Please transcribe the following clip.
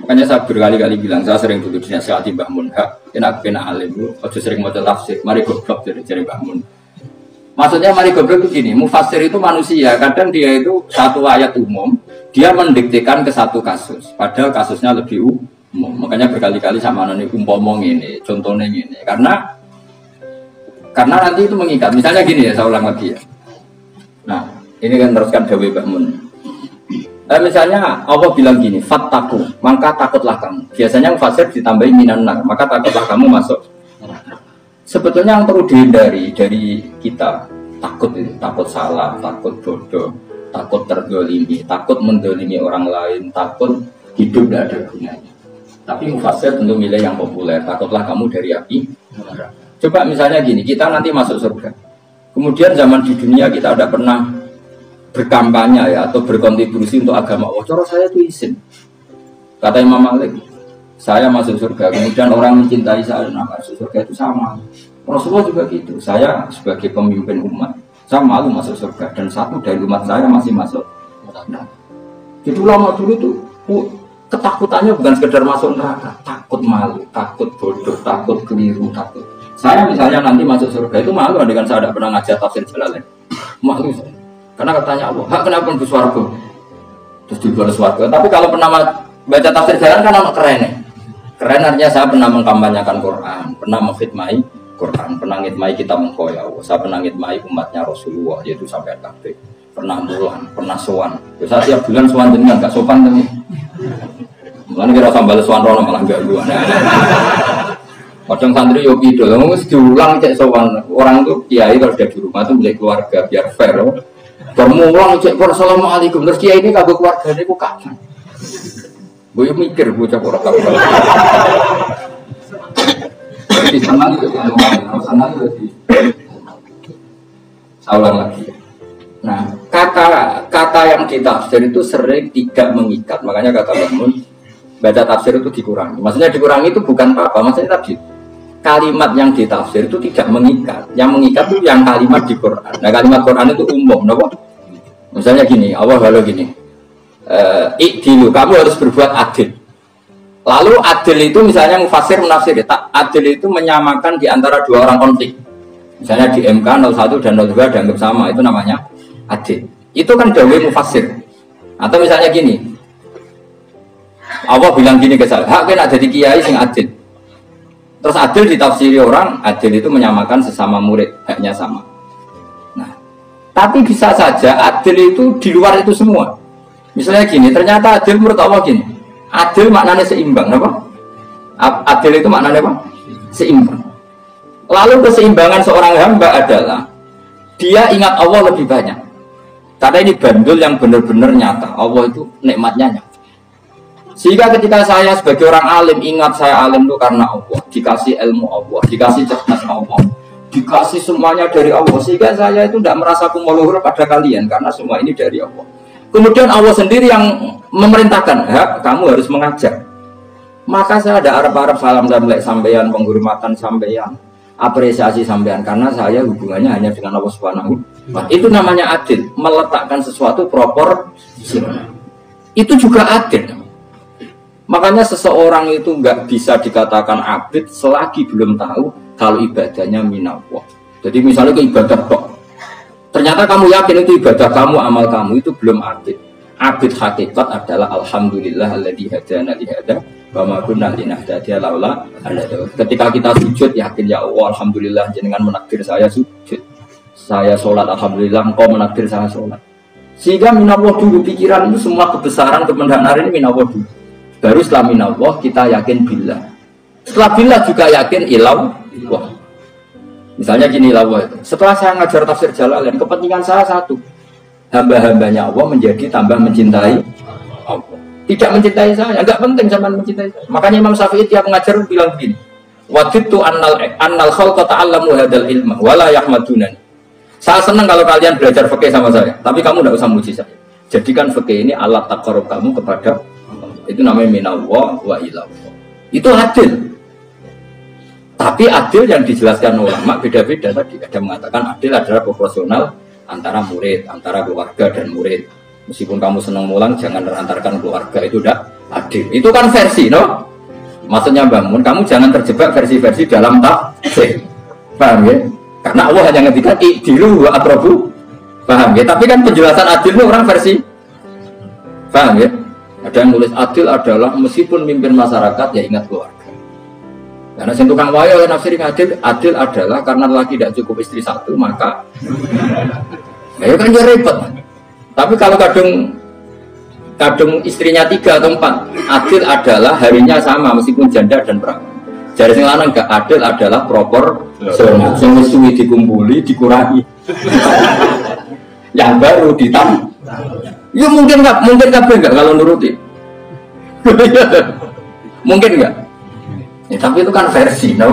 Makanya saya berkali-kali bilang, saya sering duduk di nasihati Mbah Mun, enak alim bu, aja sering mau tafsir, mari goblok dari Mbah Mun. Maksudnya mari goblok itu gini, mufassir itu manusia, kadang dia itu satu ayat umum, dia mendiktekan ke satu kasus, padahal kasusnya lebih umum. Makanya berkali-kali sama nani umpomong ini, contohnya ini, karena nanti itu mengikat. Misalnya gini ya, saya ulang lagi ya. Nah, ini kan teruskan Dawe Mbah Mun. Misalnya Allah bilang gini, fattaku, maka takutlah kamu. Biasanya mufassir ditambahi minan nar, maka takutlah kamu masuk. Sebetulnya yang perlu dihindari dari kita takut itu, takut salah, takut bodoh, takut terdolimi, takut mendolimi orang lain, takut hidup tidak ada gunanya. Tapi mufassir tentu milih yang populer, takutlah kamu dari api. Coba misalnya gini, kita nanti masuk surga. Kemudian zaman di dunia kita tidak pernah berkampanye ya atau berkontribusi untuk agama Allah. Cara saya itu izin. Kata Imam Malik, saya masuk surga, kemudian orang mencintai saya dan masuk surga itu sama. Rasulullah juga gitu. Saya sebagai pemimpin umat, saya malu masuk surga dan satu dari umat saya masih masuk. Nah, itu lama dulu tuh ketakutannya bukan sekedar masuk neraka, takut malu, takut bodoh, takut keliru, takut. Saya misalnya nanti masuk surga itu malu dengan saya tidak pernah ngajar tafsir Jalalain. Malu saya. Karena katanya Allah, kenapa pun suaraku? Terus di luar suaraku. Tapi kalau pernah baca tafsir Jalalain kan anak keren ya. Keren artinya saya pernah mengkampanyakan Quran, pernah mengkhidmati Quran, pernah ngitmai kitab engkau ya Allah. Saya pernah ngitmai umatnya Rasulullah, yaitu sampai kabeh. Pernah mulan, pernah sowan. Saya tiap bulan sowan jenengan gak sopan temen. Mulane kira sambal sowan rono malah gak luan. Kadang santri yo pidol, wis diulang cek sowan. Orang tuh kiai kalau sudah di rumah tuh milik keluarga biar fair. Bermulang cek assalamualaikum terus kiai ini kagak keluargane ku kapan. Boyo mikir bocah ora kabeh. Di sana itu saulang lagi. Nah, kata yang ditafsir itu sering tidak mengikat. Makanya kata Mun, baca tafsir itu dikurangi. Maksudnya dikurangi itu bukan apa-apa. Maksudnya tadi kalimat yang ditafsir itu tidak mengikat. Yang mengikat itu yang kalimat di Quran. Nah, kalimat Quran itu umum, kenapa? Misalnya gini, Allah kalau gini, ikdilu, kamu harus berbuat adil. Lalu adil itu misalnya mufassir menafsir, adil itu menyamakan di antara dua orang konflik. Misalnya di MK 01 dan 02 dianggap sama, itu namanya adil. Itu kan dawe mufassir. Atau misalnya gini, Allah bilang gini ke saya, hak kena jadi kiai sing adil. Terus adil ditafsiri orang, adil itu menyamakan sesama murid, haknya sama. Nah, tapi bisa saja adil itu di luar itu semua. Misalnya gini, ternyata adil menurut Allah gini, adil maknanya seimbang, apa? Adil itu maknanya apa? Seimbang. Lalu keseimbangan seorang hamba adalah dia ingat Allah lebih banyak. Karena ini bandul yang benar-benar nyata. Allah itu nikmatnya nyata. Sehingga ketika saya sebagai orang alim ingat saya alim itu karena Allah, dikasih ilmu Allah, dikasih cerdas Allah, dikasih semuanya dari Allah. Sehingga saya itu tidak merasa kumuluhur pada kalian karena semua ini dari Allah. Kemudian Allah sendiri yang memerintahkan, kamu harus mengajar. Maka saya ada Arab salam sampeyan, penghormatan sampeyan, apresiasi sampeyan karena saya hubungannya hanya dengan Allah Subhanahu wa Ta'ala. Itu namanya adil, meletakkan sesuatu proporsional. Itu juga adil. Makanya seseorang itu nggak bisa dikatakan abid selagi belum tahu kalau ibadahnya minallah. Jadi misalnya ke ibadah kok, ternyata kamu yakin itu ibadah kamu, amal kamu itu belum abid. Abid hakikat adalah alhamdulillah alladzi hadana li hada wa ma kunna linahtadiya laula Allah. Ketika kita sujud yakin ya Allah alhamdulillah jenengan menakdir saya sujud. Saya sholat alhamdulillah engkau menakdir saya sholat. Sehingga minallah dulu pikiran itu semua kebesaran kemenangan hari ini minallah dulu. Baru setelah minallah kita yakin billah. Setelah billah juga yakin ilallah. Misalnya gini Allah itu. Setelah saya ngajar tafsir Jalalain, kepentingan saya satu. Hamba-hambanya Allah menjadi tambah mencintai Allah. Tidak mencintai saya, enggak penting sama mencintai saya. Makanya Imam Syafi'i tiap mengajar bilang begini. Wadidtu annal khalqa ta'allamu hadal ilma wala yahmadunani. Saya senang kalau kalian belajar fikih sama saya, tapi kamu tidak usah muji saya. Jadikan fikih ini alat taqarrub kamu kepada Allah. Itu namanya minallah wa ilallah. Itu adil. Tapi adil yang dijelaskan ulama beda-beda tadi. Ada mengatakan adil adalah proporsional antara murid, antara keluarga dan murid. Meskipun kamu senang mulang, jangan terantarkan keluarga, itu tidak adil. Itu kan versi, no? Maksudnya bangun, kamu jangan terjebak versi-versi dalam tafsir. Paham ya? Karena Allah hanya ngendikan i'dilu wa aqrabu. Paham ya? Tapi kan penjelasan adil itu orang versi. Paham ya? Ada yang nulis adil adalah meskipun mimpin masyarakat ya ingat keluarga. Karena si tukang wayo yang nafsirin adil adalah karena laki tidak cukup istri satu maka ya kan dia repot. Tapi kalau kadung istrinya 3 atau 4, adil adalah harinya sama meskipun janda dan perawan. Jadi sing lanang gak adil adalah proporsional. Sing wis suwi dikumpuli dikurangi. Yang baru ditambah. Ya mungkin enggak kalau nuruti. Mungkin enggak. Ya, tapi itu kan versi, no?